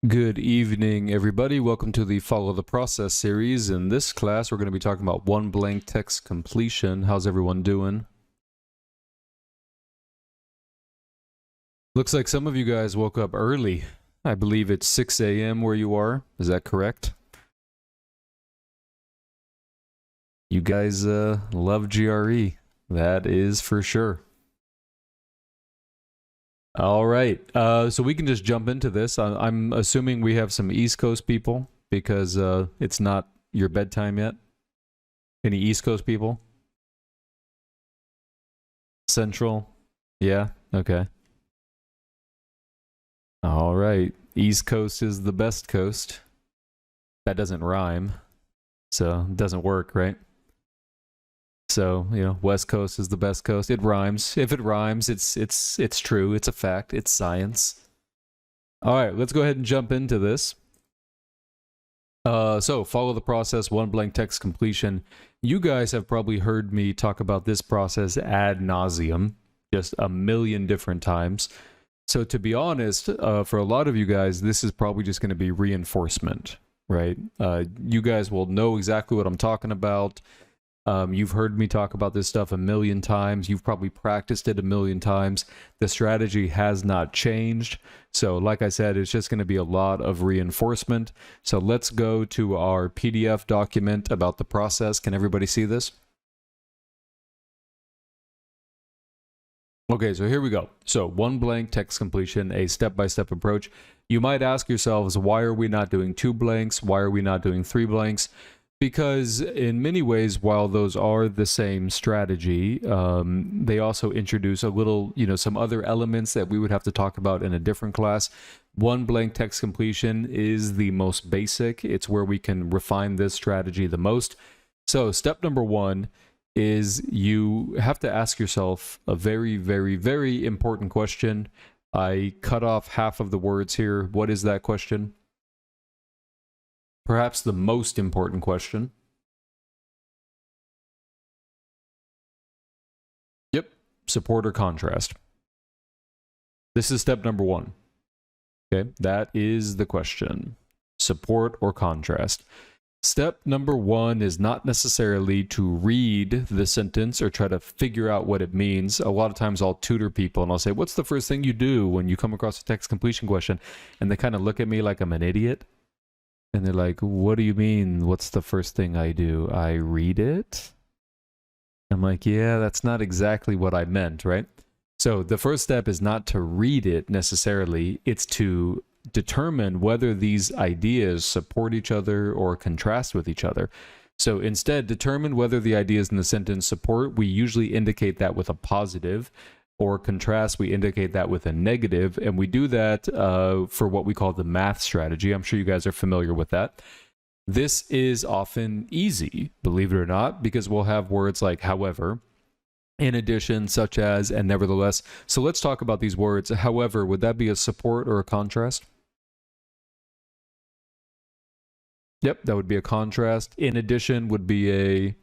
Good evening, everybody. Welcome to the Follow the Process series. In this class, we're going to be talking about one blank text completion. How's everyone doing? Looks like some of you guys woke up early. I believe it's 6 a.m. where you are. Is that correct? You guys love GRE. That is for sure. All right, so we can just jump into this. I'm assuming we have some East Coast people because it's not your bedtime yet. Any East Coast people? Central? Yeah, okay. All right, East Coast is the best coast. That doesn't rhyme, so it doesn't work, right? So, West Coast is the best coast. It rhymes. If it rhymes, it's true. It's a fact. It's science. All right, let's go ahead and jump into this. So, follow the process, one blank text completion. You guys have probably heard me talk about this process ad nauseum, just a million different times. So, to be honest, for a lot of you guys, this is probably just going to be reinforcement, right? You guys will know exactly what I'm talking about. You've heard me talk about this stuff a million times. You've probably practiced it a million times. The strategy has not changed. So like I said, it's just going to be a lot of reinforcement. So let's go to our PDF document about the process. Can everybody see this? Okay, so here we go. So one blank text completion, a step-by-step approach. You might ask yourselves, why are we not doing 2 blanks? Why are we not doing 3 blanks? Because in many ways, while those are the same strategy, they also introduce a little, some other elements that we would have to talk about in a different class. One blank text completion is the most basic. It's where we can refine this strategy the most. So step number 1 is you have to ask yourself a very, very, very important question. I cut off half of the words here. What is that question? Perhaps the most important question. Yep, support or contrast. This is step number 1. Okay, that is the question. Support or contrast. Step number 1 is not necessarily to read the sentence or try to figure out what it means. A lot of times I'll tutor people and I'll say, what's the first thing you do when you come across a text completion question? And they kind of look at me like I'm an idiot. And they're like, what do you mean? What's the first thing I do? I read it? I'm like, yeah, that's not exactly what I meant, right? So the first step is not to read it necessarily. It's to determine whether these ideas support each other or contrast with each other. So instead, determine whether the ideas in the sentence support. We usually indicate that with a positive. Or contrast, we indicate that with a negative, and we do that for what we call the math strategy. I'm sure you guys are familiar with that. This is often easy, believe it or not, because we'll have words like however, in addition, such as, and nevertheless. So let's talk about these words. However, would that be a support or a contrast? Yep, that would be a contrast. In addition would be a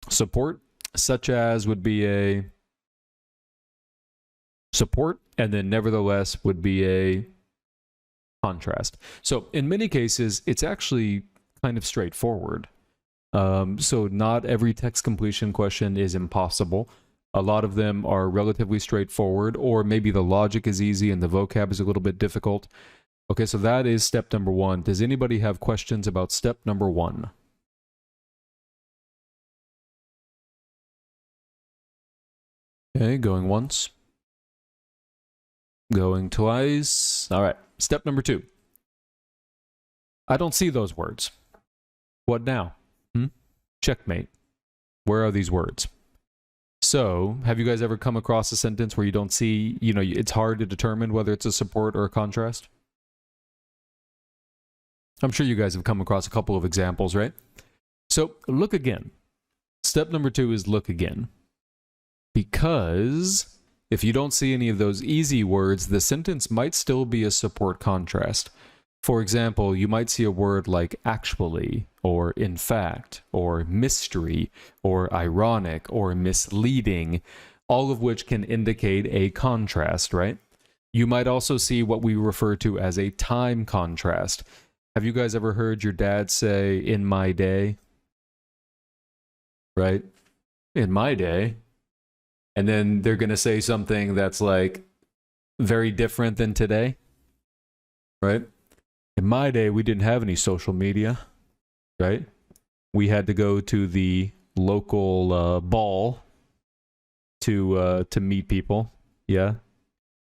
support. Such as would be a support, and then nevertheless would be a contrast. So in many cases, it's actually kind of straightforward. So not every text completion question is impossible. A lot of them are relatively straightforward, or maybe the logic is easy and the vocab is a little bit difficult. Okay, so that is step number 1. Does anybody have questions about step number 1? Okay, going once. Going twice. All right, step number 2. I don't see those words. What now? Checkmate. Where are these words? So, have you guys ever come across a sentence where you don't see, it's hard to determine whether it's a support or a contrast? I'm sure you guys have come across a couple of examples, right? So, look again. Step number 2 is look again. Because if you don't see any of those easy words, the sentence might still be a support contrast. For example, you might see a word like actually, or in fact, or mystery, or ironic, or misleading, all of which can indicate a contrast, right? You might also see what we refer to as a time contrast. Have you guys ever heard your dad say, "in my day"? Right? In my day. And then they're going to say something that's like very different than today. Right? In my day, we didn't have any social media. Right? We had to go to the local ball to meet people. Yeah.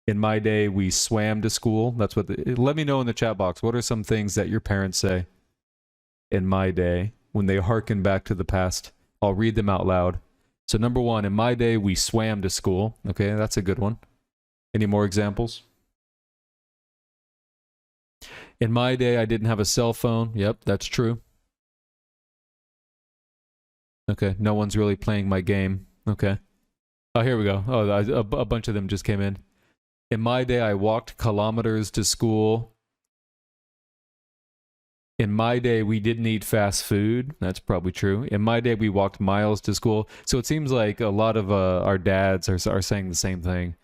In my day, we swam to school. That's what. Let me know in the chat box. What are some things that your parents say in my day when they hearken back to the past? I'll read them out loud. So number one, in my day, we swam to school. Okay, that's a good one. Any more examples? In my day, I didn't have a cell phone. Yep, that's true. Okay, no one's really playing my game. Okay. Oh, here we go. Oh, a bunch of them just came in. In my day, I walked kilometers to school. In my day, we didn't eat fast food. That's probably true. In my day, we walked miles to school. So it seems like a lot of our dads are saying the same thing,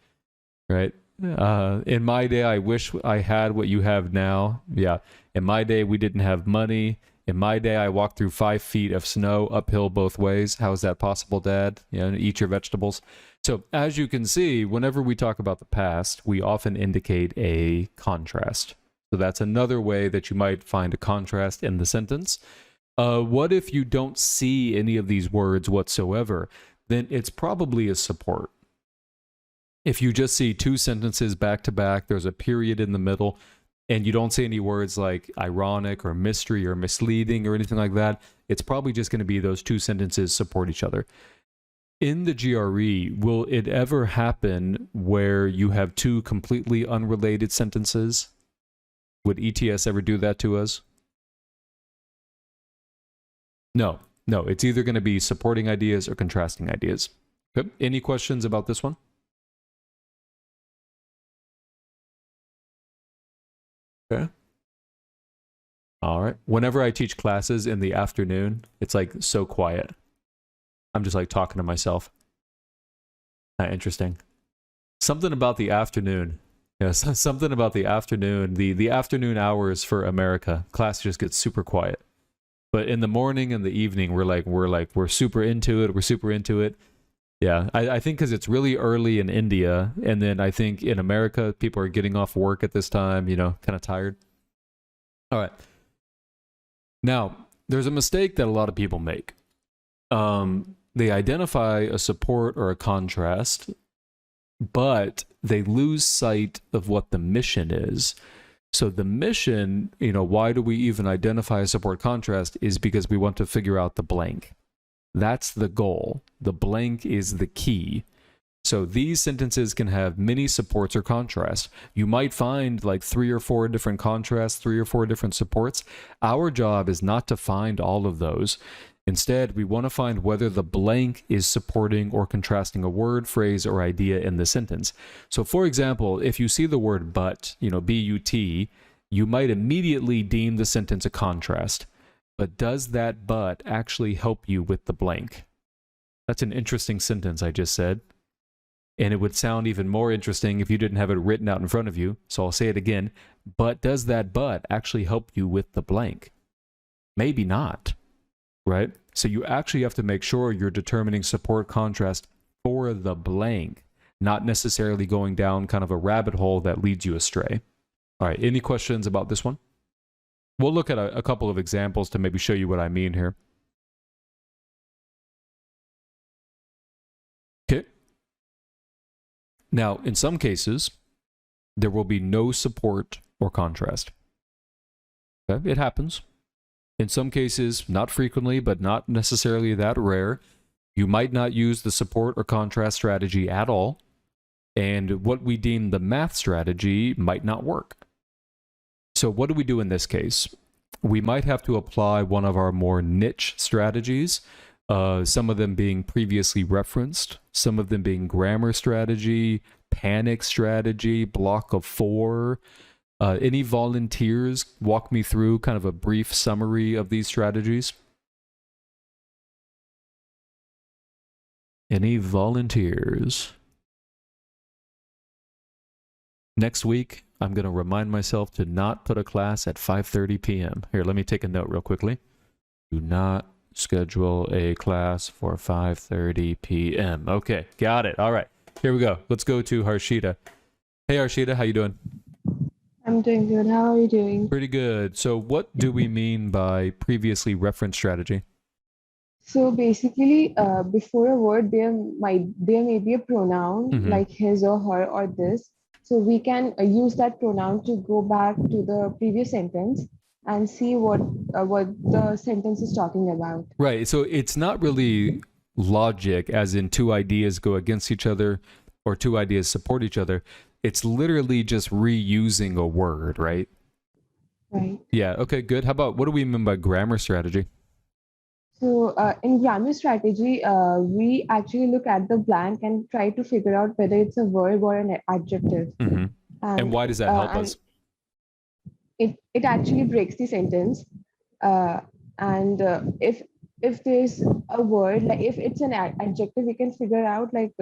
right? In my day, I wish I had what you have now. Yeah. In my day, we didn't have money. In my day, I walked through 5 feet of snow uphill both ways. How is that possible, Dad? Eat your vegetables. So as you can see, whenever we talk about the past, we often indicate a contrast. So that's another way that you might find a contrast in the sentence. What if you don't see any of these words whatsoever? Then it's probably a support. If you just see 2 sentences back to back, there's a period in the middle, and you don't see any words like ironic or mystery or misleading or anything like that, it's probably just going to be those 2 sentences support each other. In the GRE, will it ever happen where you have 2 completely unrelated sentences? Would ETS ever do that to us? No, it's either going to be supporting ideas or contrasting ideas. Okay. Any questions about this one? Okay. All right. Whenever I teach classes in the afternoon, it's like so quiet. I'm just like talking to myself. Interesting. Something about the afternoon. Yes, something about the afternoon, the afternoon hours for America. Class just gets super quiet. But in the morning and the evening, we're super into it. We're super into it. Yeah, I think because it's really early in India, and then I think in America, people are getting off work at this time, kind of tired. All right. Now, there's a mistake that a lot of people make. They identify a support or a contrast, but they lose sight of what the mission is. So the mission, why do we even identify a support contrast is because we want to figure out the blank. That's the goal. The blank is the key. So these sentences can have many supports or contrasts. You might find like 3 or 4 different contrasts, 3 or 4 different supports. Our job is not to find all of those. Instead, we want to find whether the blank is supporting or contrasting a word, phrase, or idea in the sentence. So for example, if you see the word but, B-U-T, you might immediately deem the sentence a contrast. But does that but actually help you with the blank? That's an interesting sentence I just said. And it would sound even more interesting if you didn't have it written out in front of you. So I'll say it again. But does that but actually help you with the blank? Maybe not, right? So you actually have to make sure you're determining support contrast for the blank, not necessarily going down kind of a rabbit hole that leads you astray. All right, any questions about this one? We'll look at a couple of examples to maybe show you what I mean here. Okay. Now, in some cases, there will be no support or contrast. Okay? It happens. In some cases, not frequently, but not necessarily that rare, you might not use the support or contrast strategy at all, and what we deem the math strategy might not work. So what do we do in this case? We might have to apply one of our more niche strategies, some of them being previously referenced, some of them being grammar strategy, panic strategy, block of 4. Any volunteers walk me through kind of a brief summary of these strategies? Any volunteers? Next week, I'm going to remind myself to not put a class at 5:30 p.m. Here, let me take a note real quickly. Do not schedule a class for 5:30 p.m. Okay, got it. All right, here we go. Let's go to Harshita. Hey, Harshita, how you doing? I'm doing good. How are you doing? Pretty good. So what do we mean by previously referenced strategy? So basically, before a word, there may be a pronoun Mm-hmm. like his or her or this. So we can use that pronoun to go back to the previous sentence and see what the sentence is talking about. Right. So it's not really logic, as in two ideas go against each other or two ideas support each other. It's literally just reusing a word, right? Right. Yeah. Okay, good. How about what do we mean by grammar strategy? So in grammar strategy, we actually look at the blank and try to figure out whether it's a verb or an adjective. Mm-hmm. And And why does that uh, help and us? it actually breaks the sentence. uh, and if there's a word, like if it's an adjective, we can figure out like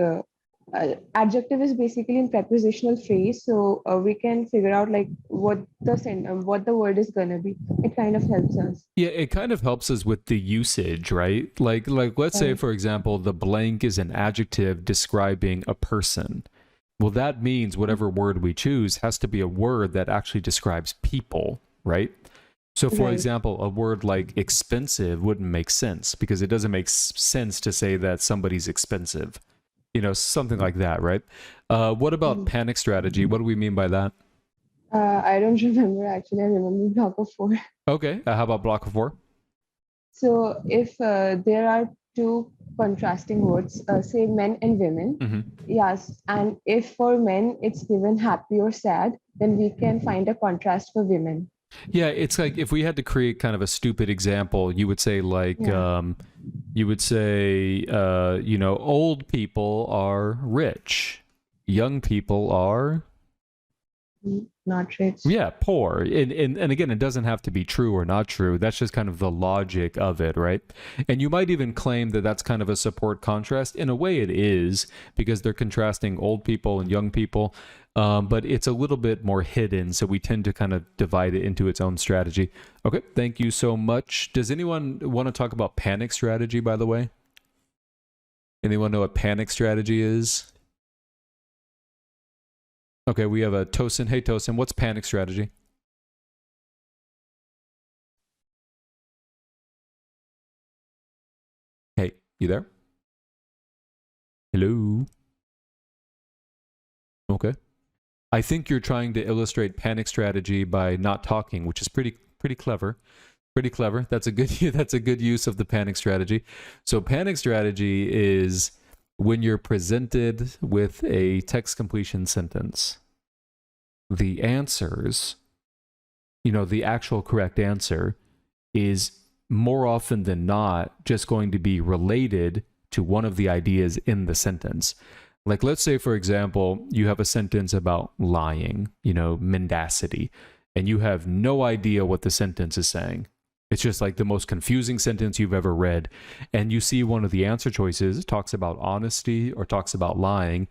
adjective is basically in prepositional phrase, so we can figure out like what the word is gonna be. It kind of helps us. Yeah, it kind of helps us with the usage, right? Like let's say Right. for example, the blank is an adjective describing a person. Well, that means whatever word we choose has to be a word that actually describes people, right? So, for Right. example, a word like expensive wouldn't make sense because it doesn't make sense to say that somebody's expensive. You know, something like that, right? What about Mhm. panic strategy? What do we mean by that? I don't remember actually. I remember block of four. Okay, how about block of four? So if there are two contrasting words, say men and women, Mm-hmm. yes, and if for men it's given happy or sad, then we can find a contrast for women. Yeah, it's like if we had to create kind of a stupid example, you would say like Yeah, you would say old people are rich, young people are not rich. yeah poor, and again, it doesn't have to be true or not true. That's just kind of the logic of it, right? And you might even claim that that's kind of a support contrast. In a way it is, because they're contrasting old people and young people, but it's a little bit more hidden, so we tend to kind of divide it into its own strategy. Okay, thank you so much. Does anyone want to talk about panic strategy, by the way? Anyone know what panic strategy is? Okay, we have a Tosin. Hey Tosin, what's panic strategy? Hey, you there? Hello. Okay. I think you're trying to illustrate panic strategy by not talking, which is pretty clever. Pretty clever. That's a good that's a good use of the panic strategy. So panic strategy is when you're presented with a text completion sentence, the answers, the actual correct answer is more often than not just going to be related to one of the ideas in the sentence. Like, let's say, for example, you have a sentence about lying, mendacity, and you have no idea what the sentence is saying. It's just like the most confusing sentence you've ever read. And you see one of the answer choices talks about honesty or talks about lying.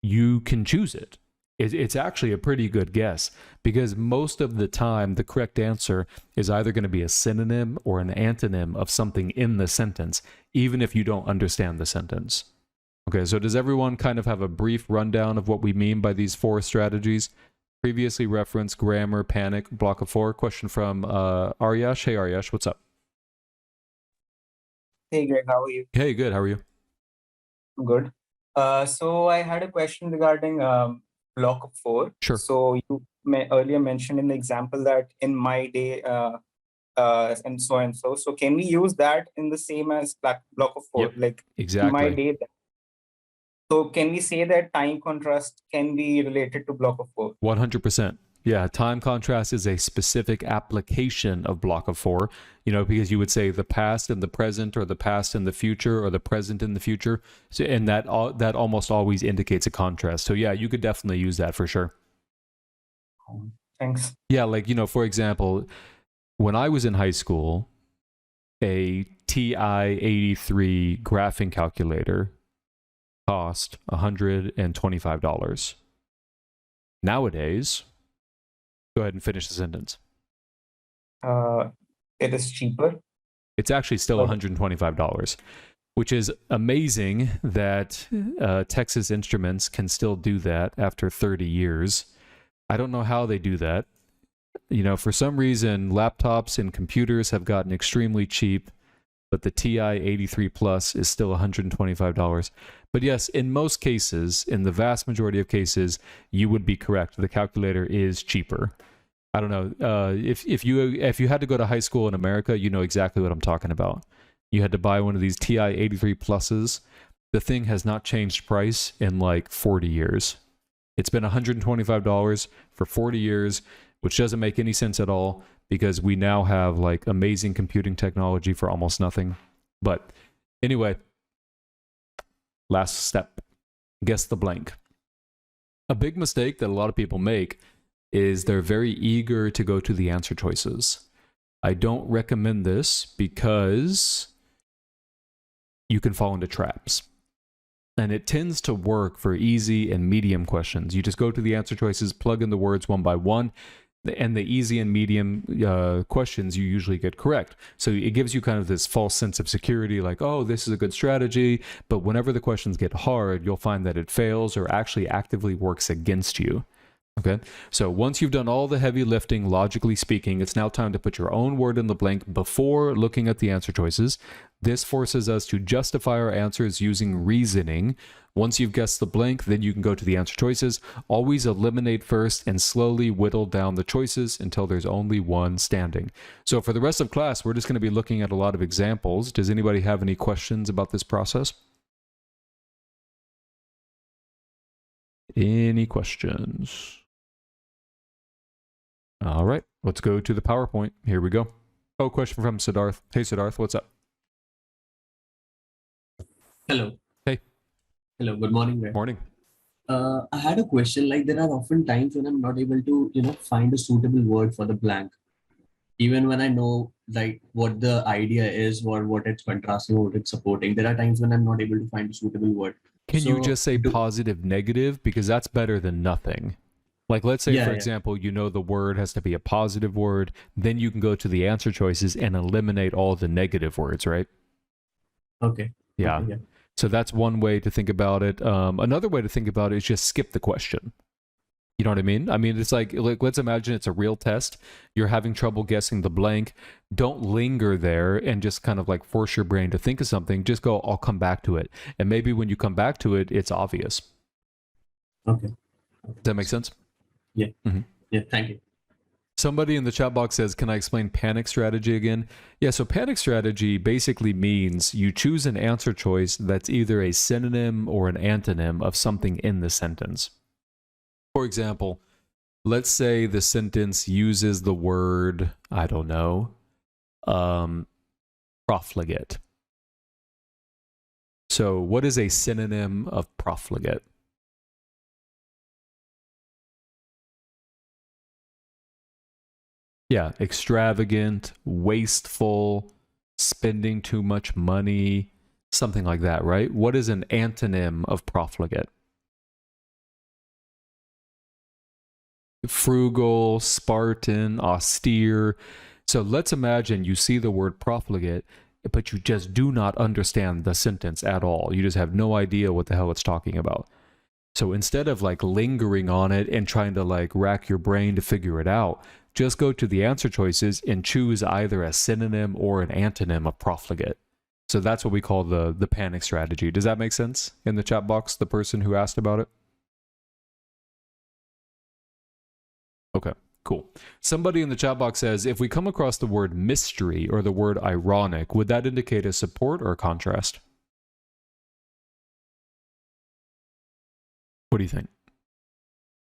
You can choose it. It's actually a pretty good guess because most of the time, the correct answer is either going to be a synonym or an antonym of something in the sentence, even if you don't understand the sentence. Okay, so does everyone kind of have a brief rundown of what we mean by these four strategies? Previously referenced grammar, panic, block of four. Question from Aryash. Hey, Aryash, what's up? Hey Greg, how are you? Hey, good. How are you? Good. So I had a question regarding block of four. Sure. So you earlier mentioned in the example that in my day and so and so. So can we use that in the same as block of four? Yep. Like in my Exactly. day. So can we say that time contrast can be related to block of four? 100%. Yeah, time contrast is a specific application of block of four, because you would say the past and the present, or the past and the future, or the present and the future. So, and that almost always indicates a contrast. So yeah, you could definitely use that for sure. Thanks. Yeah, like, for example, when I was in high school, a TI-83 graphing calculator cost $125. Nowadays, go ahead and finish the sentence. It is cheaper. It's actually still $125, which is amazing that Texas Instruments can still do that after 30 years. I don't know how they do that. You know, for some reason, laptops and computers have gotten extremely cheap, but the TI 83 Plus is still $125. But yes, in most cases, in the vast majority of cases, you would be correct. The calculator is cheaper. I don't know. If you had to go to high school in America, you know exactly what I'm talking about. You had to buy one of these TI 83 Pluses. The thing has not changed price in like 40 years. It's been $125 for 40 years, which doesn't make any sense at all because we now have like amazing computing technology for almost nothing. But anyway, last step, guess the blank. A big mistake that a lot of people make is they're very eager to go to the answer choices. I don't recommend this because you can fall into traps. And it tends to work for easy and medium questions. You just go to the answer choices, plug in the words one by one, and the easy and medium questions you usually get correct. So it gives you kind of this false sense of security, like, oh, this is a good strategy. But whenever the questions get hard, you'll find that it fails or actually actively works against you. Okay, so once you've done all the heavy lifting, logically speaking, it's now time to put your own word in the blank before looking at the answer choices. This forces us to justify our answers using reasoning. Once you've guessed the blank, then you can go to the answer choices. Always eliminate first and slowly whittle down the choices until there's only one standing. So for the rest of class, we're just going to be looking at a lot of examples. Does anybody have any questions about this process? Any questions? All right, let's go to the PowerPoint. Here we go. Oh, question from Siddharth. Hey, Siddharth, what's up? Hello. Hey. Hello, good morning. Greg. Morning. I had a question, like there are often times when I'm not able to, find a suitable word for the blank. Even when I know like what the idea is or what it's contrasting or what it's supporting, there are times when I'm not able to find a suitable word. Can you just say positive, negative? Because that's better than nothing. Like, let's say, for example, you know the word has to be a positive word. Then you can go to the answer choices and eliminate all the negative words, right? Okay. Yeah. Okay, yeah. So that's one way to think about it. Another way to think about it is just skip the question. You know what I mean? I mean, it's like let's imagine it's a real test. You're having trouble guessing the blank. Don't linger there and just kind of like force your brain to think of something. Just go, I'll come back to it. And maybe when you come back to it, it's obvious. Okay. Does that make sense? Yeah. Mm-hmm. Yeah, thank you. Somebody in the chat box says, can I explain panic strategy again? Yeah, so panic strategy basically means you choose an answer choice that's either a synonym or an antonym of something in the sentence. For example, let's say the sentence uses the word, I don't know, profligate. So what is a synonym of profligate? Yeah, extravagant, wasteful, spending too much money, something like that, right? What is an antonym of profligate? Frugal, Spartan, austere. So let's imagine you see the word profligate, but you just do not understand the sentence at all. You just have no idea what the hell it's talking about. So instead of like lingering on it and trying to like rack your brain to figure it out, just go to the answer choices and choose either a synonym or an antonym of profligate. So that's what we call the panic strategy. Does that make sense in the chat box, the person who asked about it? Okay, cool. Somebody in the chat box says, if we come across the word mystery or the word ironic, would that indicate a support or a contrast? What do you think?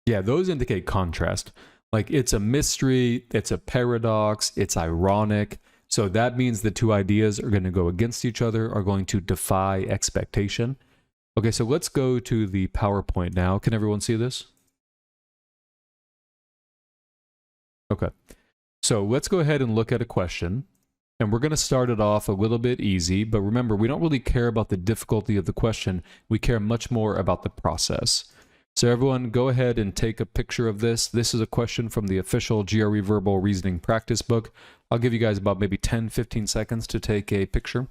Yeah, those indicate contrast. Like it's a mystery, it's a paradox, it's ironic. So that means the two ideas are going to go against each other, are going to defy expectation. Okay, so let's go to the PowerPoint now. Can everyone see this? Okay, so let's go ahead and look at a question. And we're going to start it off a little bit easy, but remember, we don't really care about the difficulty of the question. We care much more about the process. So everyone, go ahead and take a picture of this. This is a question from the official GRE Verbal Reasoning Practice Book. I'll give you guys about maybe 10, 15 seconds to take a picture.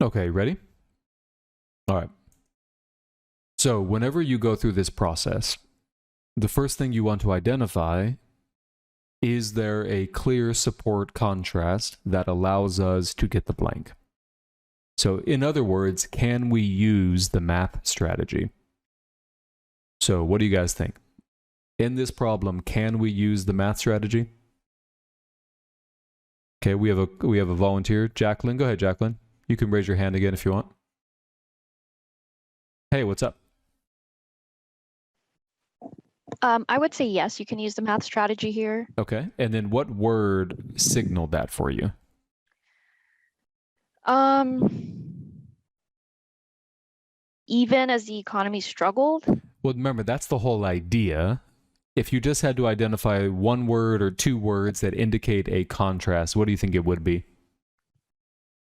Okay, ready? All right. So whenever you go through this process, the first thing you want to identify, is there a clear support contrast that allows us to get the blank? So in other words, can we use the math strategy? So what do you guys think? In this problem, can we use the math strategy? Okay, we have a volunteer, Jacqueline. Go ahead, Jacqueline. You can raise your hand again if you want. Hey, what's up? I would say yes, you can use the math strategy here. Okay, and then what word signaled that for you? Even as the economy struggled. Well, remember, that's the whole idea. If you just had to identify one word or two words that indicate a contrast, what do you think it would be?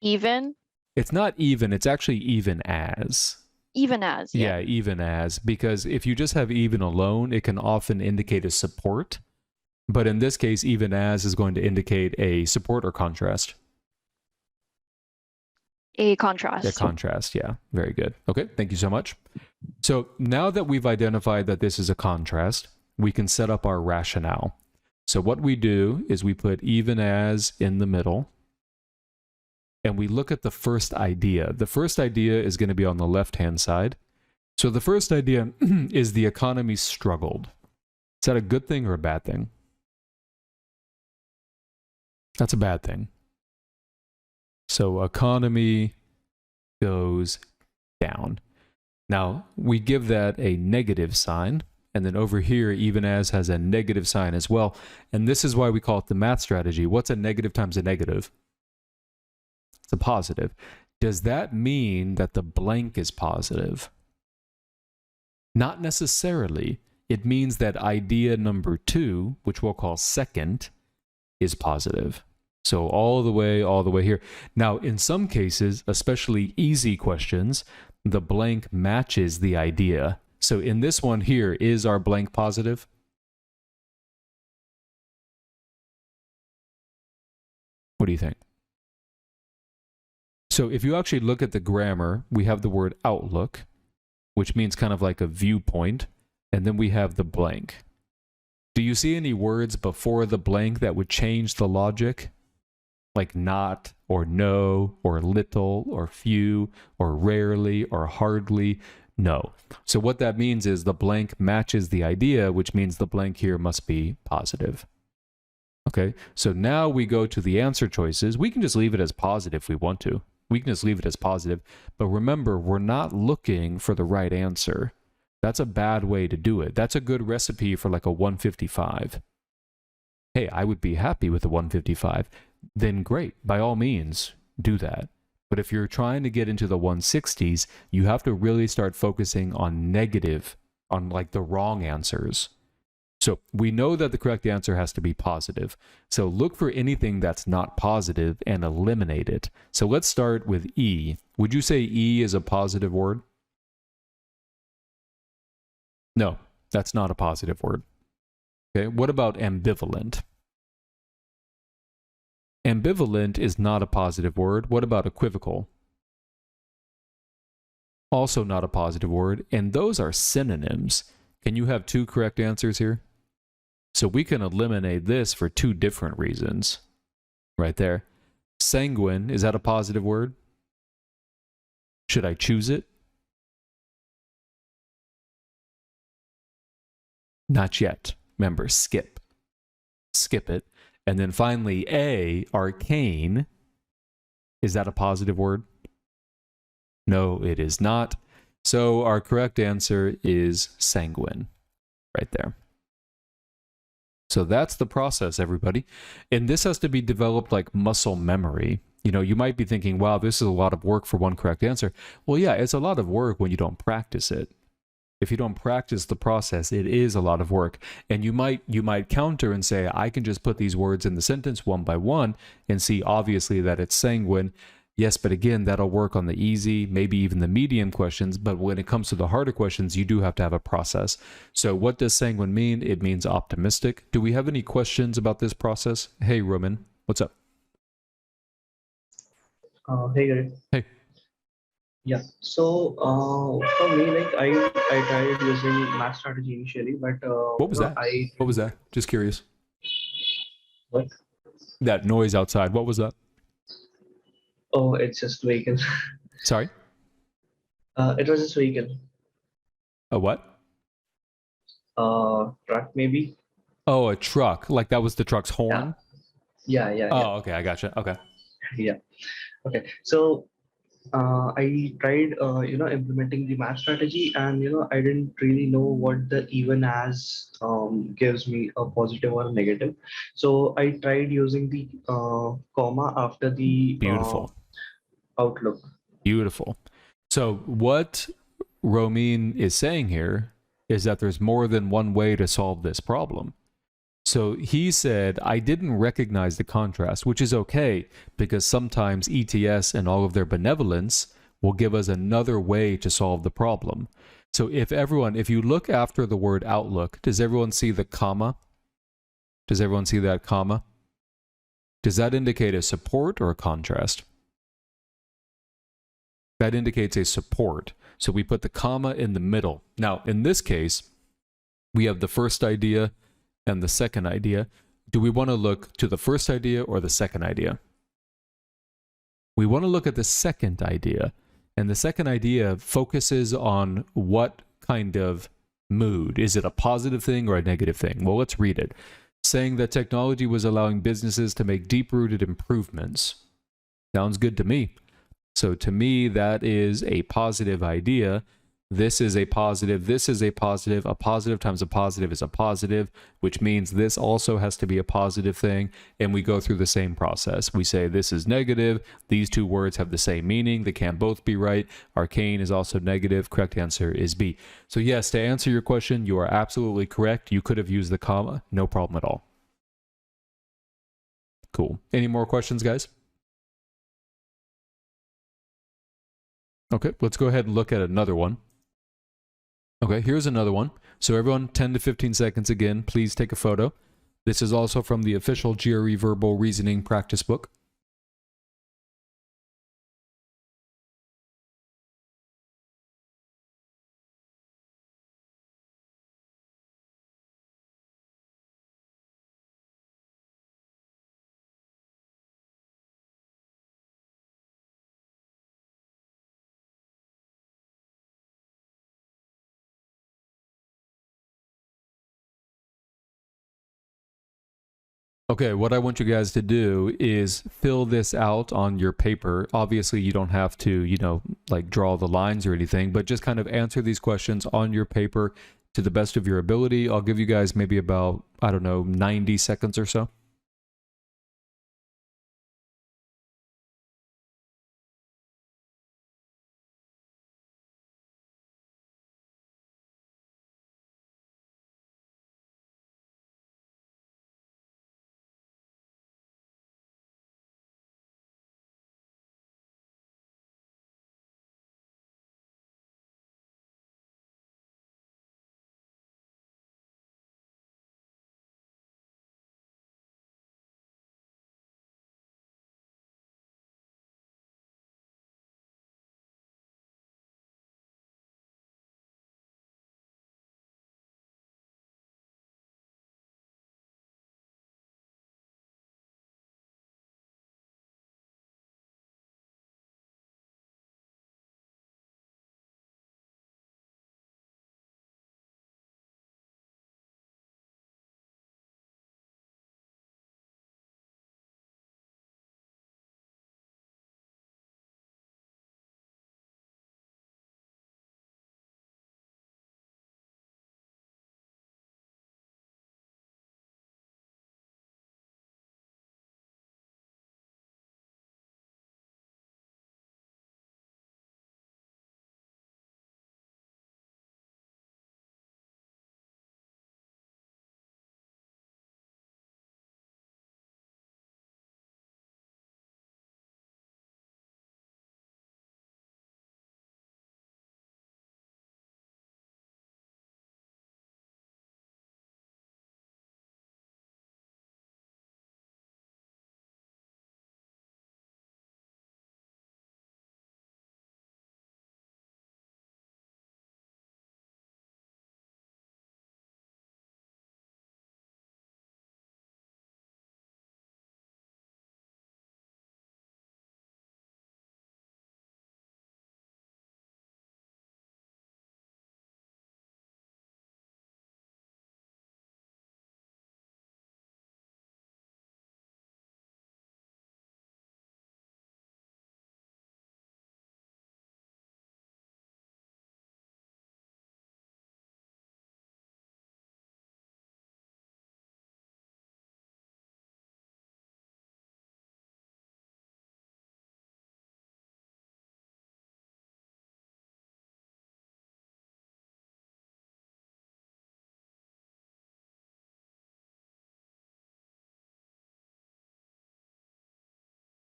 Even? It's not even, it's actually even as. Even as. Yeah, even as. Because if you just have even alone, it can often indicate a support. But in this case, even as is going to indicate a support or contrast. A contrast. A contrast, yeah. Very good. Okay, thank you so much. So now that we've identified that this is a contrast, we can set up our rationale. So what we do is we put even as in the middle, and we look at the first idea. The first idea is going to be on the left-hand side. So the first idea is the economy struggled. Is that a good thing or a bad thing? That's a bad thing. So economy goes down. Now, we give that a negative sign, and then over here, even as has a negative sign as well. And this is why we call it the math strategy. What's a negative times a negative? It's a positive. Does that mean that the blank is positive? Not necessarily. It means that idea number 2, which we'll call second, is positive. So all the way here. Now, in some cases, especially easy questions, the blank matches the idea. So in this one here, is our blank positive? What do you think? So if you actually look at the grammar, we have the word outlook, which means kind of like a viewpoint, and then we have the blank. Do you see any words before the blank that would change the logic? Like not, or no, or little, or few, or rarely, or hardly? No. So what that means is the blank matches the idea, which means the blank here must be positive. Okay, so now we go to the answer choices. We can just leave it as positive if we want to. We can just leave it as positive. But remember, we're not looking for the right answer. That's a bad way to do it. That's a good recipe for like a 155. Hey, I would be happy with a 155. Then great, by all means, do that. But if you're trying to get into the 160s, you have to really start focusing on negative, on like the wrong answers. So we know that the correct answer has to be positive. So look for anything that's not positive and eliminate it. So let's start with E. Would you say E is a positive word? No, that's not a positive word. Okay, what about ambivalent? Ambivalent is not a positive word. What about equivocal? Also not a positive word. And those are synonyms. Can you have 2 correct answers here? So we can eliminate this for 2 different reasons. Right there. Sanguine, is that a positive word? Should I choose it? Not yet. Remember, skip. Skip it. And then finally, A, arcane. Is that a positive word? No, it is not. So our correct answer is sanguine. Right there. So that's the process, everybody. And this has to be developed like muscle memory. You know, you might be thinking, wow, this is a lot of work for one correct answer. Well, yeah, it's a lot of work when you don't practice it. If you don't practice the process, it is a lot of work. And you might counter and say, I can just put these words in the sentence one by one and see obviously that it's sanguine. Yes, but again, that'll work on the easy, maybe even the medium questions. But when it comes to the harder questions, you do have to have a process. So what does sanguine mean? It means optimistic. Do we have any questions about this process? Hey, Roman, what's up? Hey, Greg. Hey. Yeah. So for me, like I tried using math strategy initially, but What was you know, that? I What was that? Just curious. what? That noise outside. What was that? Oh, it's just vehicle. Sorry? It was just vehicle. A what? Truck maybe. Oh, a truck. Like that was the truck's horn? Yeah. Oh, okay. I gotcha. Okay. Yeah. Okay. So I tried implementing the math strategy, and I didn't really know what the even as gives me a positive or a negative. So I tried using the comma after the Beautiful. outlook. Beautiful. So what Romin is saying here is that there's more than one way to solve this problem. So he said, I didn't recognize the contrast, which is okay, because sometimes ETS and all of their benevolence will give us another way to solve the problem. So if you look after the word outlook, does everyone see the comma? Does everyone see that comma? Does that indicate a support or a contrast? That indicates a support. So we put the comma in the middle. Now, in this case, we have the first idea and the second idea. Do we want to look to the first idea or the second idea? We want to look at the second idea. And the second idea focuses on what kind of mood. Is it a positive thing or a negative thing? Well, let's read it. Saying that technology was allowing businesses to make deep-rooted improvements. Sounds good to me. So to me, that is a positive idea. This is a positive, this is a positive times a positive is a positive, which means this also has to be a positive thing, and we go through the same process. We say this is negative, these two words have the same meaning, they can't both be right, arcane is also negative, correct answer is B. So yes, to answer your question, you are absolutely correct. You could have used the comma, no problem at all. Cool. Any more questions, guys? Okay, let's go ahead and look at another one. Okay, here's another one. So everyone, 10 to 15 seconds again, please take a photo. This is also from the official GRE Verbal Reasoning Practice Book. Okay, what I want you guys to do is fill this out on your paper. Obviously, you don't have to, like draw the lines or anything, but just kind of answer these questions on your paper to the best of your ability. I'll give you guys maybe about, 90 seconds or so.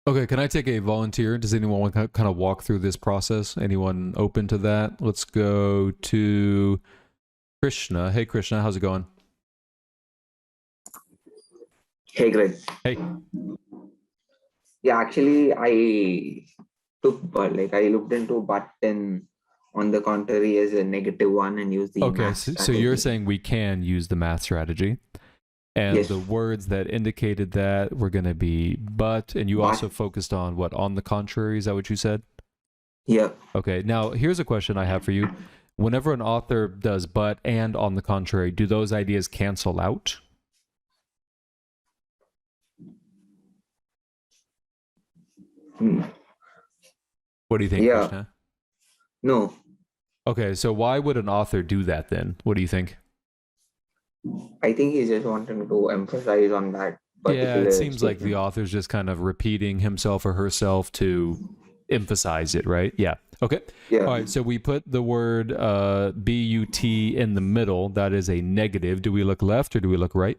Okay, can I take a volunteer? Does anyone want to kind of walk through this process? Anyone open to that? Let's go to Krishna. Hey, Krishna, how's it going? Hey, Greg. Hey. Yeah, actually, I looked into button on the contrary as a -1 and used the Okay, math so you're strategy. saying we can use the math strategy. And Yes. the words that indicated that were going to be but, and you But. also focused on what, on the contrary? Is that what you said? Yeah. Okay, now here's a question I have for you. Whenever an author does but and on the contrary, do those ideas cancel out? Hmm. What do you think, Yeah. Krishna? No, Okay, so why would an author do that then? What do you think? I think he's just wanting to emphasize on that Yeah, particular it seems like the statement. author's just kind of repeating himself or herself to emphasize it, right? Yeah. Okay. Yeah. All right, so we put the word but in the middle. That is a negative. Do we look left or do we look right?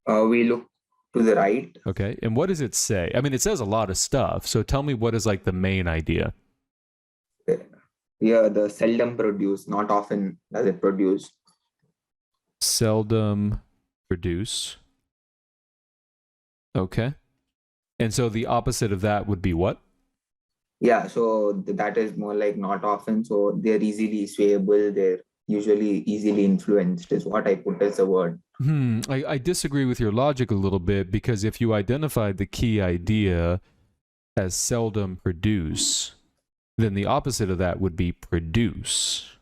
We look to the right. Okay. And what does it say? I mean, it says a lot of stuff. So tell me what is like the main idea. Yeah, the seldom produce, not often does it produce. Seldom produce. Okay. And so the opposite of that would be what? Yeah, so that is more like not often. So they're easily swayable. They're usually easily influenced, is what I put as a word. I disagree with your logic a little bit, because if you identified the key idea as seldom produce, then the opposite of that would be produce.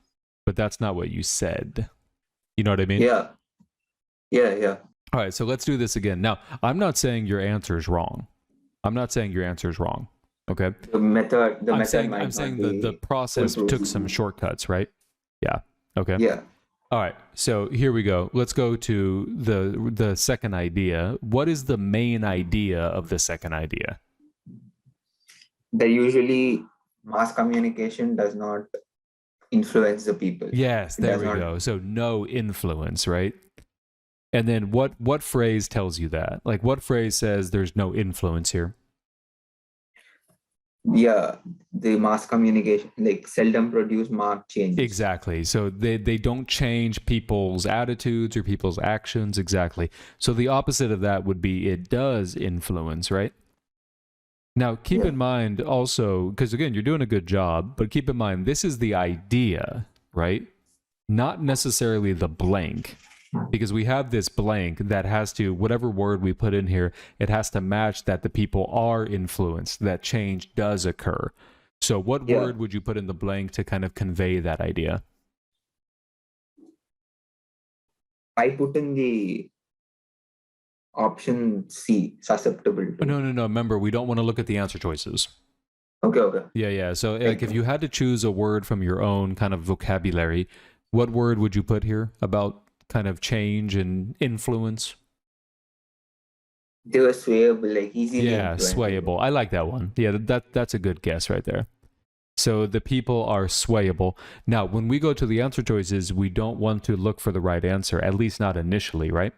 But that's not what you said. You know what I mean? Yeah. Yeah. All right, so let's do this again. Now, I'm not saying your answer is wrong. I'm not saying your answer is wrong. Okay? The method I'm might saying not the be process foolproof. took some shortcuts, right? Yeah. Okay. Yeah. All right. So here we go. Let's go to the second idea. What is the main idea of the second idea? That usually mass communication does not influence the people. Yes, It there does we not- go. So no influence, right? And then what phrase tells you that? Like, what phrase says there's no influence here? Yeah, the mass communication, like seldom produce marked change. Exactly. So they don't change people's attitudes or people's actions. Exactly. So the opposite of that would be it does influence, right? Now, keep Yeah. in mind also, because again, you're doing a good job, but keep in mind, this is the idea, right? Not necessarily the blank, because we have this blank that has to, whatever word we put in here, it has to match that the people are influenced, that change does occur. So what Yeah. word would you put in the blank to kind of convey that idea? I put in the option C, susceptible to. No. Remember, we don't want to look at the answer choices. Okay. Yeah. So like if you had to choose a word from your own kind of vocabulary, what word would you put here about kind of change and influence? They were swayable, like easily Yeah, influenced. swayable. I like that one. Yeah, that's a good guess right there. So the people are swayable. Now, when we go to the answer choices, we don't want to look for the right answer, at least not initially, right?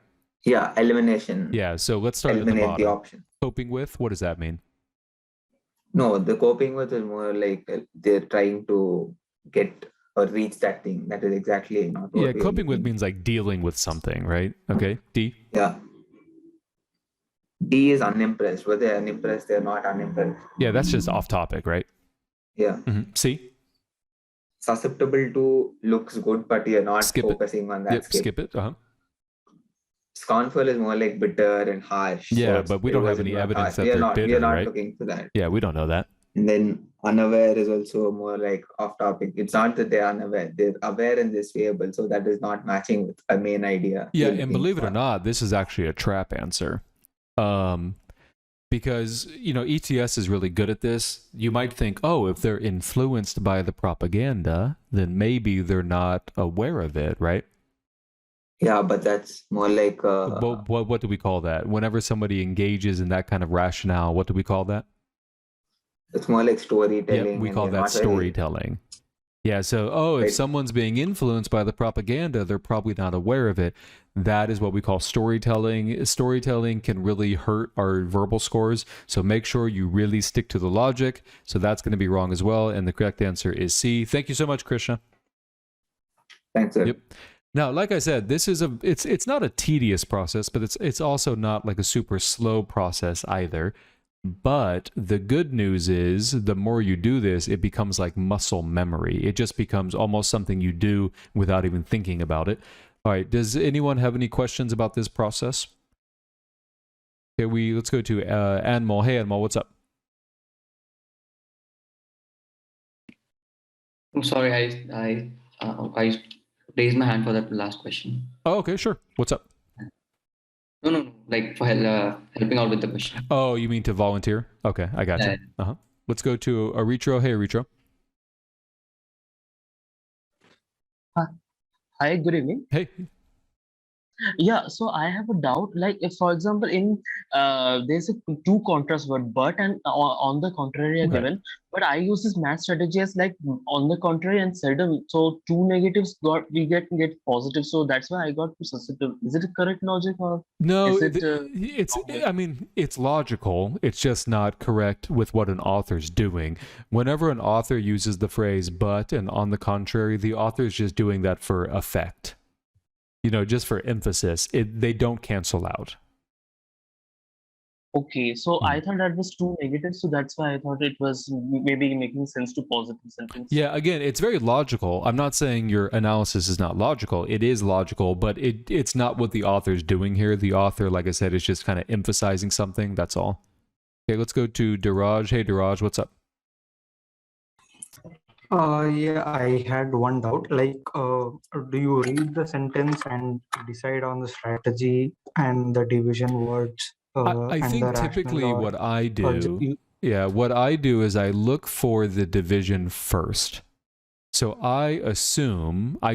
Yeah, elimination. Yeah, so let's start at the Eliminate the bottom. option. Coping with, what does that mean? No, the coping with is more like they're trying to get or reach that thing. That is exactly not what Yeah, we're coping with looking. means like dealing with something, right? Okay, D? Yeah. D is unimpressed. Whether they're unimpressed, they're not unimpressed. Yeah, that's just off topic, right? Yeah. C? Susceptible to looks good, but you're not Skip it. focusing on that Yep, skill. skip it. Scornful is more like bitter and harsh. Yeah, it's- but we it don't have wasn't any more evidence harsh. that we are they're not, bitter, we are not right? looking for that. Yeah, we don't know that. And then unaware is also more like off topic. It's not that they're unaware, they're aware and they're swayable. So that is not matching with a main idea. Yeah, you're and looking believe it or for. not, this is actually a trap answer. Because, ETS is really good at this. You might think, oh, if they're influenced by the propaganda, then maybe they're not aware of it, right? Yeah, but that's more like What do we call that? Whenever somebody engages in that kind of rationale, what do we call that? it's more like storytelling. Yep, we and call they're that not very- storytelling. Yeah, so, if Right. someone's being influenced by the propaganda, they're probably not aware of it. That is what we call storytelling. Storytelling can really hurt our verbal scores. So make sure you really stick to the logic. So that's going to be wrong as well. And the correct answer is C. Thank you so much, Krishna. Thanks, sir. Yep. Now, like I said, this is it's not a tedious process, but it's also not like a super slow process either. But the good news is the more you do this, it becomes like muscle memory. It just becomes almost something you do without even thinking about it. All right, does anyone have any questions about this process? Okay, let's go to Anmol. Hey, Anmol, what's up? I'm sorry, I raised my hand for that last question. Oh, okay, sure. What's up? No, like for helping out with the question. Oh, you mean to volunteer? Okay, I got you. Uh-huh. Let's go to Aritro. Hey, Aritro. Hi, good evening. Hey. Yeah, so I have a doubt. Like, if, for example, in there's two contrast word, but and on the contrary are Right. given, but I use this math strategy as like on the contrary and seldom. So two negatives we get positive. So that's why I got to substitute. Is it a correct logic or No, is it? it's. wrong? I mean, it's logical. It's just not correct with what an author's doing. Whenever an author uses the phrase "but" and "on the contrary," the author's just doing that for effect. You know, just for emphasis. They don't cancel out. Okay, so I thought that was two negatives, so that's why I thought it was maybe making sense to positive sentence. Yeah, again, it's very logical. I'm not saying your analysis is not logical. It is logical, but it's not what the author's doing here. The author, like I said, is just kind of emphasizing something. That's all. Okay, let's go to Diraj. Hey, Diraj, what's up? Yeah, I had one doubt. Like, do you read the sentence and decide on the strategy and the division words? I and think the typically rationale, what I or ju- do, you- yeah, what I do is I look for the division first. So I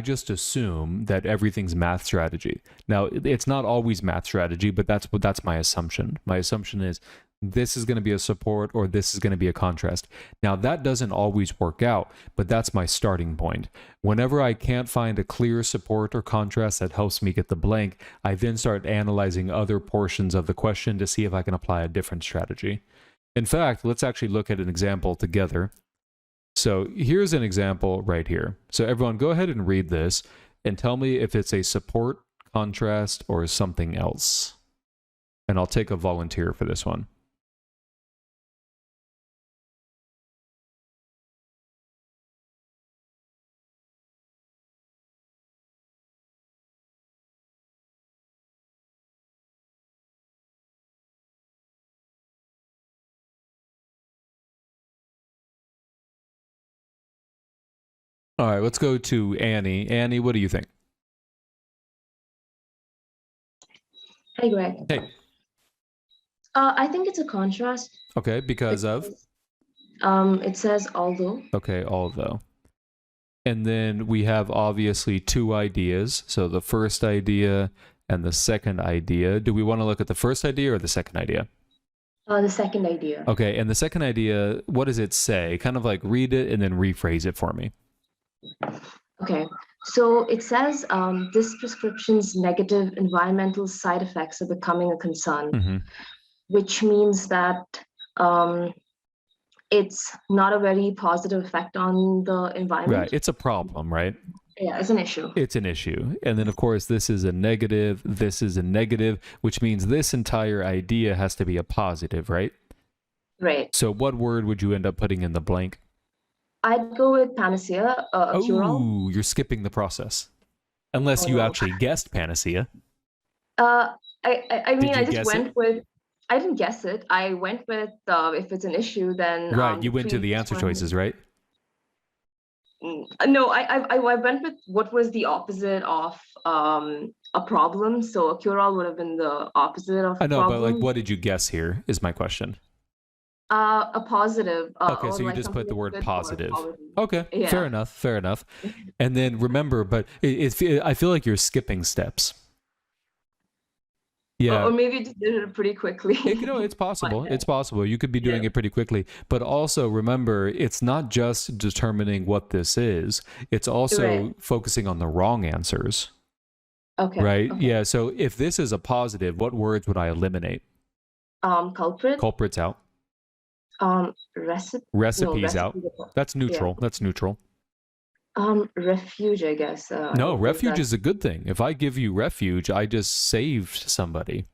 just assume that everything's math strategy. Now, it's not always math strategy, but that's my assumption. My assumption is this is going to be a support or this is going to be a contrast. Now, that doesn't always work out, but that's my starting point. Whenever I can't find a clear support or contrast that helps me get the blank, I then start analyzing other portions of the question to see if I can apply a different strategy. In fact, let's actually look at an example together. So here's an example right here. So everyone go ahead and read this and tell me if it's a support, contrast, or something else. And I'll take a volunteer for this one. All right, let's go to Annie. Annie, what do you think? Hey, Greg. Hey. I think it's a contrast. Okay, because of? It says although. Okay, although. And then we have obviously two ideas. So the first idea and the second idea. Do we want to look at the first idea or the second idea? The second idea. Okay, and the second idea, what does it say? Kind of like read it and then rephrase it for me. Okay, so it says this prescription's negative environmental side effects are becoming a concern, which means that it's not a very positive effect on the environment. Right, it's a problem, right? Yeah, it's an issue. It's an issue. And then, of course, this is a negative, which means this entire idea has to be a positive, right? Right. So what word would you end up putting in the blank? I'd go with panacea, a cure-all. Ooh, you're skipping the process. Unless you actually guessed panacea. I mean, I just guess went with, I didn't guess it. I went with, if it's an issue, then... Right, you went to the answer choices, right? No, I went with what was the opposite of a problem. So a cure-all would have been the opposite of I know, problem. but like, what did you guess here is my question. A positive. Okay, so you like just put the word positive. Okay, Yeah. fair enough. And then remember, but I feel like you're skipping steps. Yeah. Or maybe you just did it pretty quickly. It's possible. It's possible. You could be doing it pretty quickly. But also remember, it's not just determining what this is. It's also focusing on the wrong answers. Okay. Right? Okay. Yeah. So if this is a positive, what words would I eliminate? Culprit. Culprit's out. Recipes out. That's neutral. Yeah. That's neutral. Refuge, I guess. No, refuge is a good thing. If I give you refuge, I just saved somebody.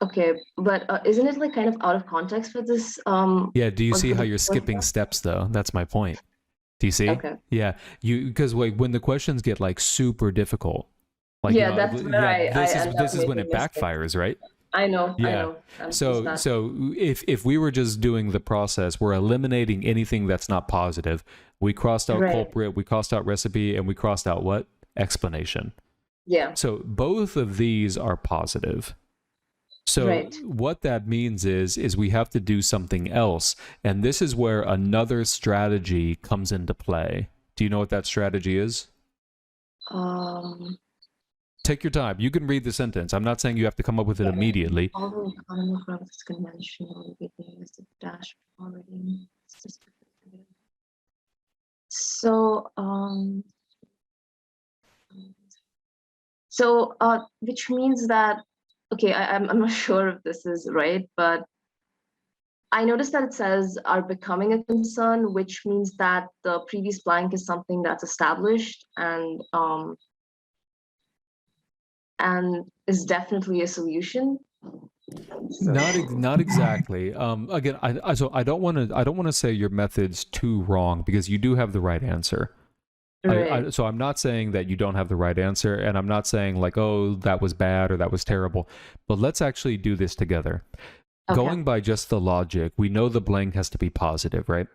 Okay, but isn't it like kind of out of context for this? Yeah. Do you see how you're skipping steps though? That's my point. Do you see? Okay. Yeah. Because like when the questions get like super difficult, like yeah, that's where this is when it backfires, right? I know. Yeah. I know. So if we were just doing the process, we're eliminating anything that's not positive. We crossed out culprit, we crossed out recipe, and we crossed out what? Explanation. Yeah. So both of these are positive. So what that means is we have to do something else. And this is where another strategy comes into play. Do you know what that strategy is? Take your time. You can read the sentence. I'm not saying you have to come up with it immediately. Although economy growth is conventional, is the dash already. So, which means that, okay, I'm not sure if this is right, but I noticed that it says are becoming a concern, which means that the previous blank is something that's established and is definitely a solution. So. Not exactly. Again, I don't want to say your method's too wrong because you do have the right answer. Right. So I'm not saying that you don't have the right answer, and I'm not saying like, oh, that was bad or that was terrible. But let's actually do this together. Okay. Going by just the logic, we know the blank has to be positive, right?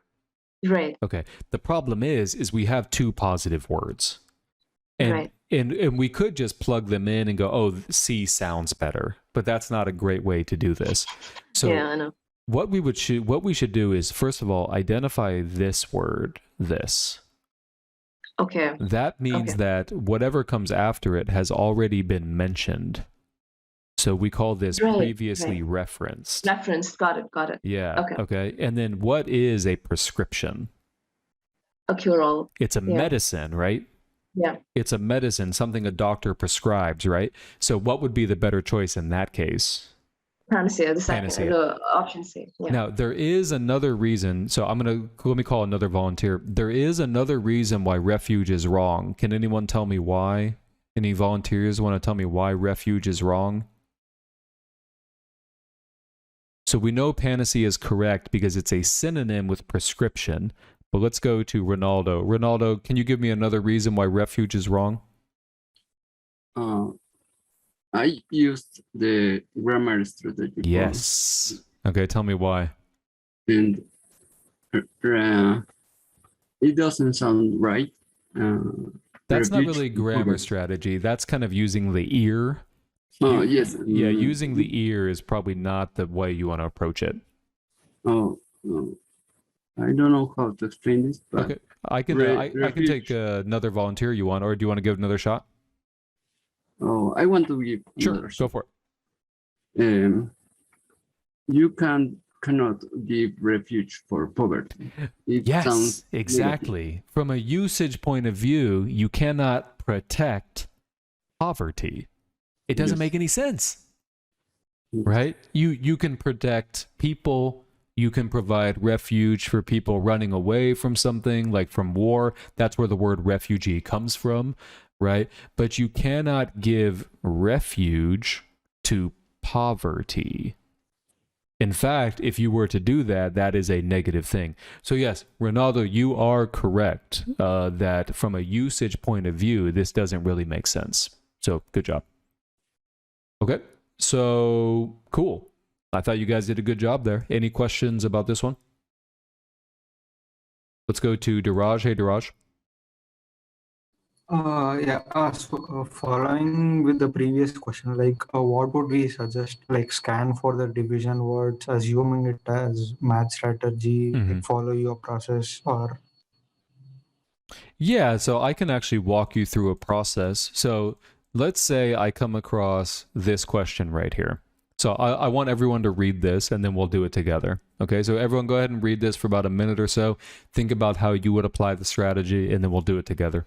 Right. Okay. The problem is we have two positive words. And, and we could just plug them in and go, oh, C sounds better. But that's not a great way to do this. So yeah, I know. What we should do is, first of all, identify this word, this. Okay. That means that whatever comes after it has already been mentioned. So we call this previously referenced. Referenced, got it. Yeah. Okay. And then what is a prescription? A cure-all. It's a medicine, right? Yeah. It's a medicine, something a doctor prescribes, right? So what would be the better choice in that case? Panacea, the option C. Yeah. Now, there is another reason. So let me call another volunteer. There is another reason why refuge is wrong. Can anyone tell me why? Any volunteers want to tell me why refuge is wrong? So we know panacea is correct because it's a synonym with prescription. But let's go to Ronaldo. Ronaldo, can you give me another reason why refuge is wrong? I used the grammar strategy. Yes. Okay, tell me why. And it doesn't sound right. That's not really grammar strategy. That's kind of using the ear. Oh, yes. Yeah, using the ear is probably not the way you want to approach it. Oh, I don't know how to explain this. But okay, I can take another volunteer you want, or do you want to give another shot? Oh, I want to give. Sure, go for it. You cannot give refuge for poverty. Yes, exactly. Negative. From a usage point of view, you cannot protect poverty. It doesn't make any sense, right? You can protect people. You can provide refuge for people running away from something, like from war. That's where the word refugee comes from, right? But you cannot give refuge to poverty. In fact, if you were to do that, that is a negative thing. So yes, Ronaldo, you are correct that from a usage point of view, this doesn't really make sense. So good job. Okay, so cool. I thought you guys did a good job there. Any questions about this one? Let's go to Diraj. Hey, Diraj. So following with the previous question, like what would we suggest? Like scan for the division words, assuming it as math strategy, follow your process, or? Yeah, so I can actually walk you through a process. So let's say I come across this question right here. So I want everyone to read this and then we'll do it together. Okay, so everyone go ahead and read this for about a minute or so. Think about how you would apply the strategy and then we'll do it together.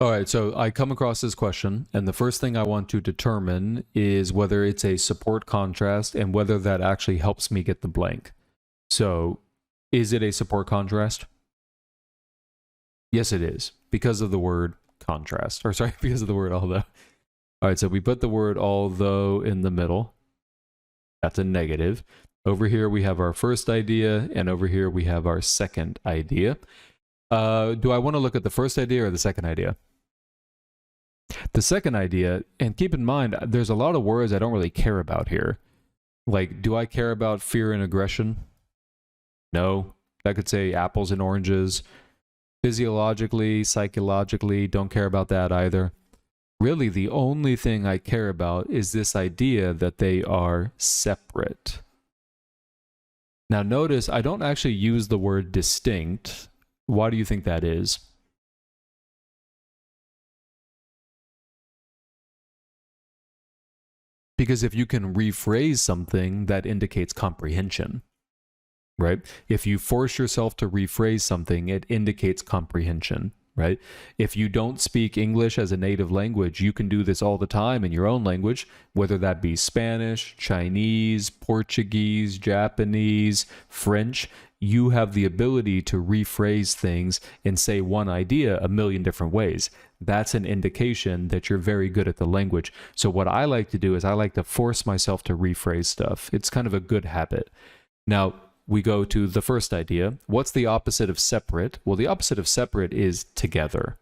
All right, so I come across this question, and the first thing I want to determine is whether it's a support contrast and whether that actually helps me get the blank. So, is it a support contrast? Yes, it is, because of the word contrast. Or sorry, because of the word although. All right, so we put the word although in the middle. That's a negative. Over here we have our first idea, and over here we have our second idea. Do I want to look at the first idea or the second idea? The second idea, and keep in mind, there's a lot of words I don't really care about here. Like, do I care about fear and aggression? No. That could say apples and oranges. Physiologically, psychologically, don't care about that either. Really, the only thing I care about is this idea that they are separate. Now notice, I don't actually use the word distinct. Why do you think that is? Because if you can rephrase something, that indicates comprehension, right? If you force yourself to rephrase something, it indicates comprehension, right? If you don't speak English as a native language, you can do this all the time in your own language, whether that be Spanish, Chinese, Portuguese, Japanese, French. You have the ability to rephrase things and say one idea a million different ways. That's an indication that you're very good at the language. So what I like to do is I like to force myself to rephrase stuff. It's kind of a good habit. Now, we go to the first idea. What's the opposite of separate? Well, the opposite of separate is together.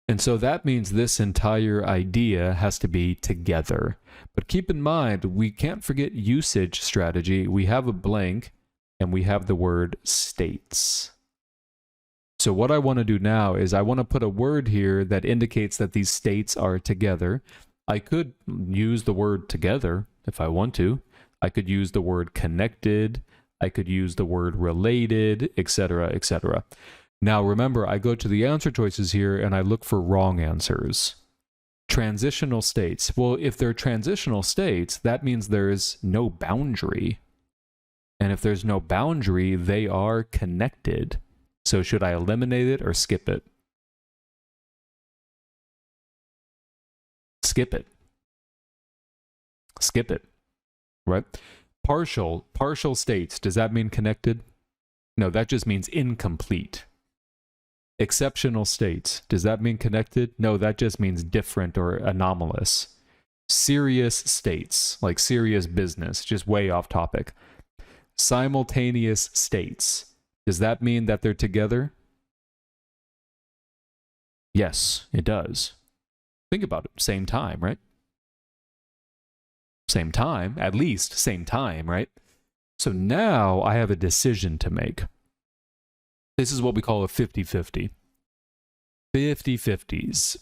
And so that means this entire idea has to be together. But keep in mind, we can't forget usage strategy. We have a blank and we have the word states. So what I want to do now is I want to put a word here that indicates that these states are together. I could use the word together if I want to. I could use the word connected. I could use the word related, etc., etc. Now remember, I go to the answer choices here and I look for wrong answers. Transitional states. Well, if they're transitional states, that means there's no boundary. And if there's no boundary, they are connected. So should I eliminate it or skip it? Skip it. Skip it. Right? Partial states, does that mean connected? No, that just means incomplete. Exceptional states, does that mean connected? No, that just means different or anomalous. Serious states, like serious business, just way off topic. Simultaneous states, does that mean that they're together? Yes, it does. Think about it, same time, right? Same time, at least same time, right? So now I have a decision to make. This is what we call a 50-50. 50-50s.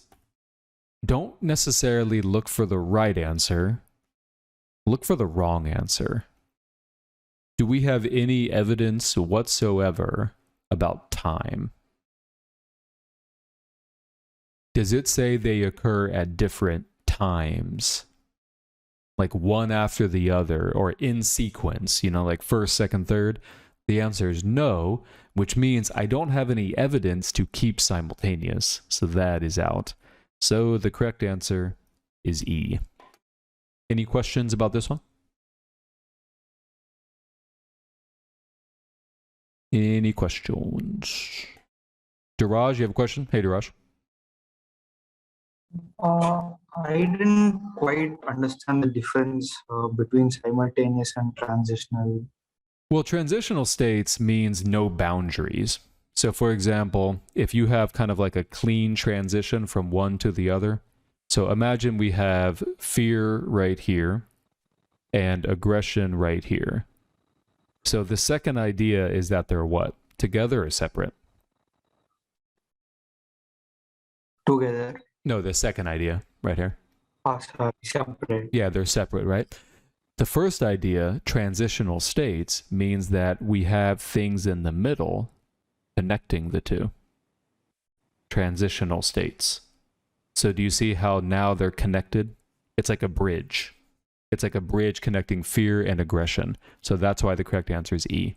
Don't necessarily look for the right answer. Look for the wrong answer. Do we have any evidence whatsoever about time? Does it say they occur at different times? Like one after the other, or in sequence, you know, like first, second, third? The answer is no, which means I don't have any evidence to keep simultaneous, so that is out. So the correct answer is E. Any questions about this one? Any questions? Diraj, you have a question? Hey, Diraj. I didn't quite understand the difference between simultaneous and transitional. Well, transitional states means no boundaries. So for example, if you have kind of like a clean transition from one to the other, so imagine we have fear right here and aggression right here. So the second idea is that they're what? Together or separate? Together. No, the second idea right here. Sorry, separate. Yeah, they're separate, right? The first idea, transitional states, means that we have things in the middle connecting the two. Transitional states. So do you see how now they're connected? It's like a bridge. It's like a bridge connecting fear and aggression. So that's why the correct answer is E.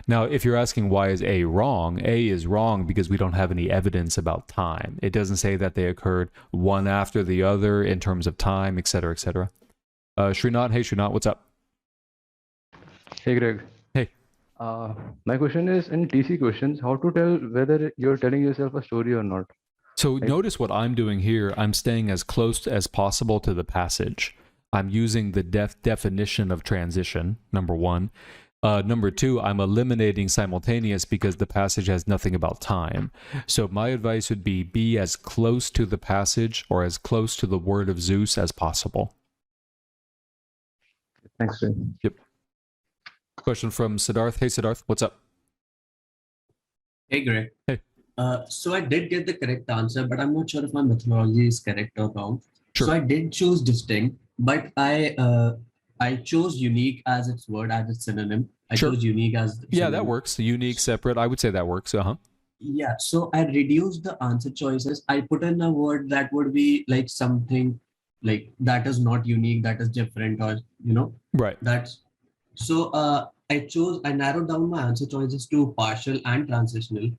Now, if you're asking why is A wrong, A is wrong because we don't have any evidence about time. It doesn't say that they occurred one after the other in terms of time, etc., etc. Srinath, hey Srinath, what's up? Hey Greg. Hey. My question is in TC questions, how to tell whether you're telling yourself a story or not? So notice what I'm doing here. I'm staying as close as possible to the passage. I'm using the definition of transition, number one. Number two, I'm eliminating simultaneous because the passage has nothing about time. So my advice would be as close to the passage or as close to the word of Zeus as possible. Thanks, Greg. Yep. Question from Siddharth. Hey, Siddharth, what's up? Hey, Greg. Hey. So I did get the correct answer, but I'm not sure if my methodology is correct or wrong. Sure. So I did choose distinct, but I chose unique as its word, as its synonym. I chose unique as the yeah, synonym. that works. Unique, separate. I would say that works. Yeah. So I reduced the answer choices. I put in a word that would be like something like that is not unique, that is different, or right. That's so. I narrowed down my answer choices to partial and transitional.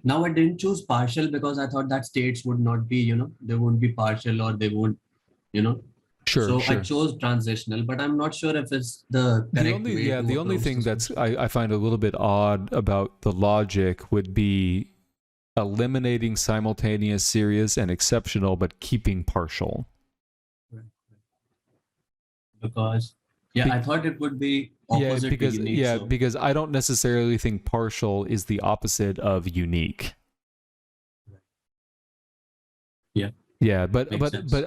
Now I didn't choose partial because I thought that states would not be, they won't be partial or they won't, Sure. So I chose transitional, but I'm not sure if it's the correct way to the only approach thing this that's I find a little bit odd about the logic would be eliminating simultaneous, serious, and exceptional, but keeping partial. Because I thought it would be opposite to unique. Because I don't necessarily think partial is the opposite of unique. Yeah, but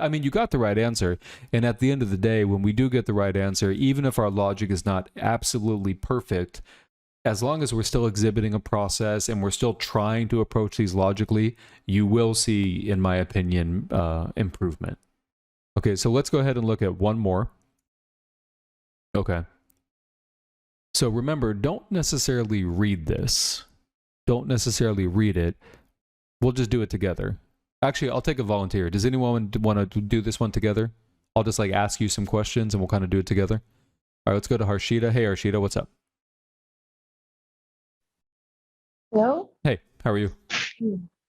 I mean, you got the right answer. And at the end of the day, when we do get the right answer, even if our logic is not absolutely perfect, as long as we're still exhibiting a process and we're still trying to approach these logically, you will see, in my opinion, improvement. Okay, so let's go ahead and look at one more. Okay. So remember, don't necessarily read this. Don't necessarily read it. We'll just do it together. Actually, I'll take a volunteer. Does anyone want to do this one together? I'll just ask you some questions and we'll kind of do it together. All right, let's go to Harshita. Hey, Harshita, what's up? Hello? Hey, how are you?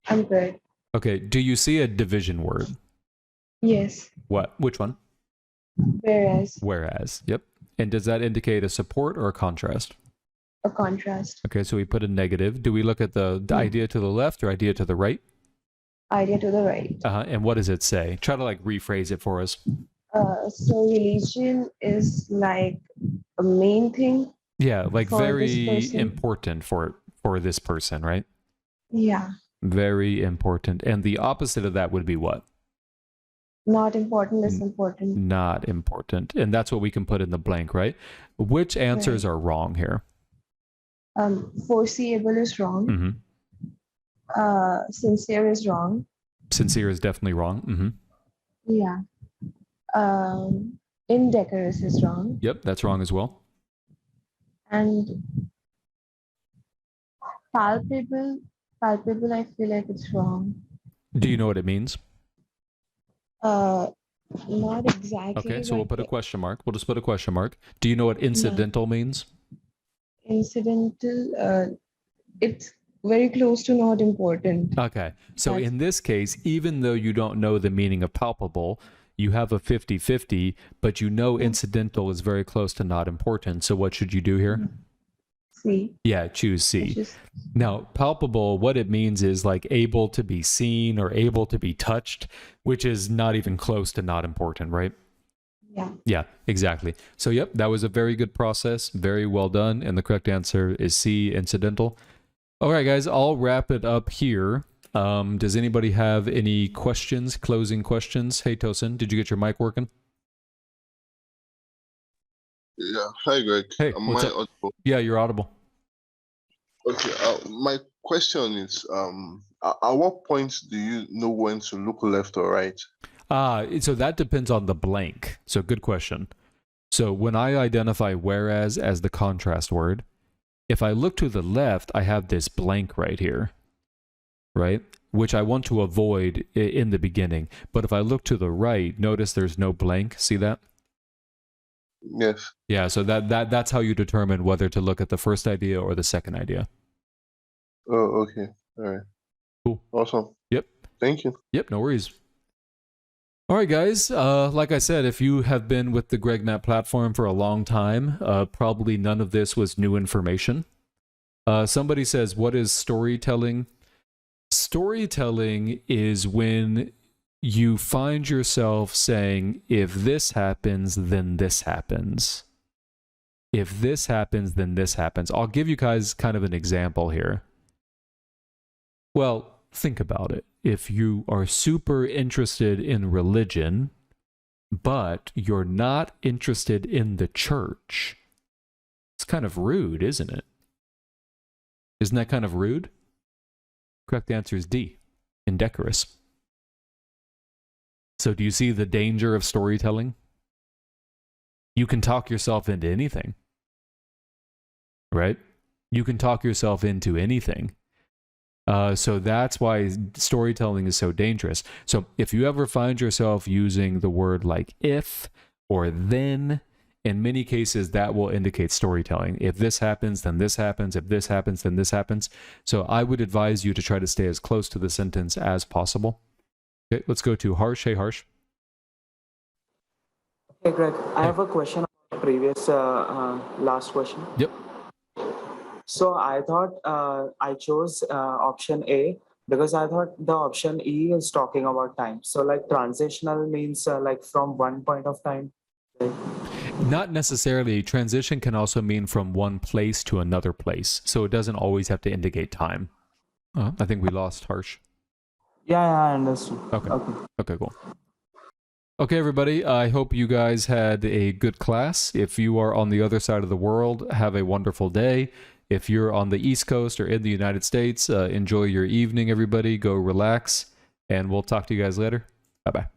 I'm good. Okay, do you see a division word? Yes. What? Which one? Whereas. Whereas, yep. And does that indicate a support or a contrast? A contrast. Okay, so we put a negative. Do we look at the idea to the left or idea to the right? Idea to the right. And what does it say? Try to rephrase it for us. So religion is like a main thing. Yeah, very important for this person, right? Yeah. Very important. And the opposite of that would be what? Not important is important. Not important. And that's what we can put in the blank, right? Which answers are wrong here? Foreseeable is wrong. Mm-hmm. Sincere is wrong. Sincere is definitely wrong. Mm-hmm. Yeah. Indecorous is wrong. Yep, that's wrong as well. And palpable, I feel like it's wrong. Do you know what it means? Not exactly. Okay, so we'll put a question mark. We'll just put a question mark. Do you know what incidental means? Incidental, it's very close to not important. Okay, so in this case, even though you don't know the meaning of palpable, you have a 50-50, but you know incidental is very close to not important. So what should you do here? C. Yeah, choose C. Now, palpable, what it means is able to be seen or able to be touched, which is not even close to not important, right? Yeah. Yeah, exactly. So, yep, that was a very good process. Very well done. And the correct answer is C, incidental. All right, guys, I'll wrap it up here. Does anybody have any questions, closing questions? Hey, Tosin, did you get your mic working? Yeah. Hi, Greg. Hey, Am what's I up? audible? Yeah, you're audible. Okay. My question is, at what point do you know when to look left or right? So that depends on the blank. So good question. So when I identify whereas as the contrast word, if I look to the left, I have this blank right here, right? Which I want to avoid in the beginning. But if I look to the right, notice there's no blank. See that? Yes. Yeah, so that's how you determine whether to look at the first idea or the second idea. Oh, okay. All right. Cool. Awesome. Yep. Thank you. Yep, no worries. All right, guys. Like I said, if you have been with the GregMAT platform for a long time, probably none of this was new information. Somebody says, what is storytelling? Storytelling is when you find yourself saying, if this happens, then this happens. If this happens, then this happens. I'll give you guys kind of an example here. Well, think about it. If you are super interested in religion, but you're not interested in the church, it's kind of rude, isn't it? Isn't that kind of rude? Correct answer is D, indecorous. So do you see the danger of storytelling? You can talk yourself into anything, right? You can talk yourself into anything. So that's why storytelling is so dangerous. So if you ever find yourself using the word like if or then, in many cases that will indicate storytelling. If this happens, then this happens. If this happens, then this happens. So I would advise you to try to stay as close to the sentence as possible. Okay, let's go to Harsh. Hey, Harsh. Hey, Greg. I have a question on the previous last question. Yep. So I thought I chose option A because I thought the option E is talking about time. So like transitional means like from one point of time. Not necessarily. Transition can also mean from one place to another place. So it doesn't always have to indicate time. I think we lost Harsh. Yeah, I understood. Okay, cool. Okay, everybody. I hope you guys had a good class. If you are on the other side of the world, have a wonderful day. If you're on the East Coast or in the United States, enjoy your evening, everybody. Go relax, and we'll talk to you guys later. Bye-bye.